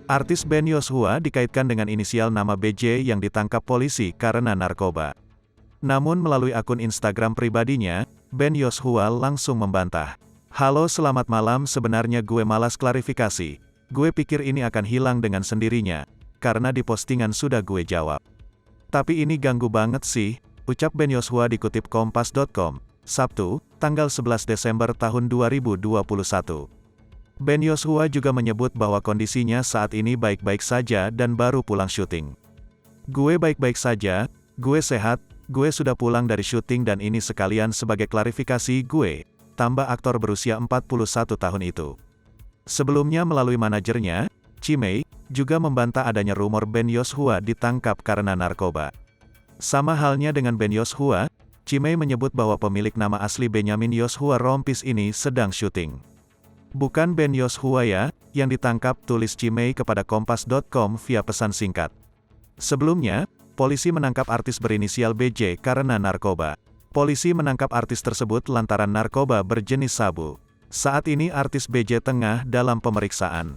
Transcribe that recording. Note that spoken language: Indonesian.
Artis Ben Yosua dikaitkan dengan inisial nama BJ yang ditangkap polisi karena narkoba. Namun melalui akun Instagram pribadinya, Ben Yosua langsung membantah. "Halo, selamat malam, sebenarnya gue malas klarifikasi. Gue pikir ini akan hilang dengan sendirinya, karena di postingan sudah gue jawab. Tapi ini ganggu banget sih," ucap Ben Yosua dikutip Kompas.com, Sabtu, tanggal 11 Desember tahun 2021. Ben Yosua juga menyebut bahwa kondisinya saat ini baik-baik saja dan baru pulang syuting. "Gue baik-baik saja, gue sehat, gue sudah pulang dari syuting dan ini sekalian sebagai klarifikasi gue," tambah aktor berusia 41 tahun itu. Sebelumnya melalui manajernya, Chimay, juga membantah adanya rumor Ben Yosua ditangkap karena narkoba. Sama halnya dengan Ben Yosua, Chimay menyebut bahwa pemilik nama asli Benyamin Yosua Rompis ini sedang syuting. "Bukan Ben Yosua ya, yang ditangkap," tulis Chimay kepada Kompas.com via pesan singkat. Sebelumnya, polisi menangkap artis berinisial BJ karena narkoba. Polisi menangkap artis tersebut lantaran narkoba berjenis sabu. Saat ini artis BJ tengah dalam pemeriksaan.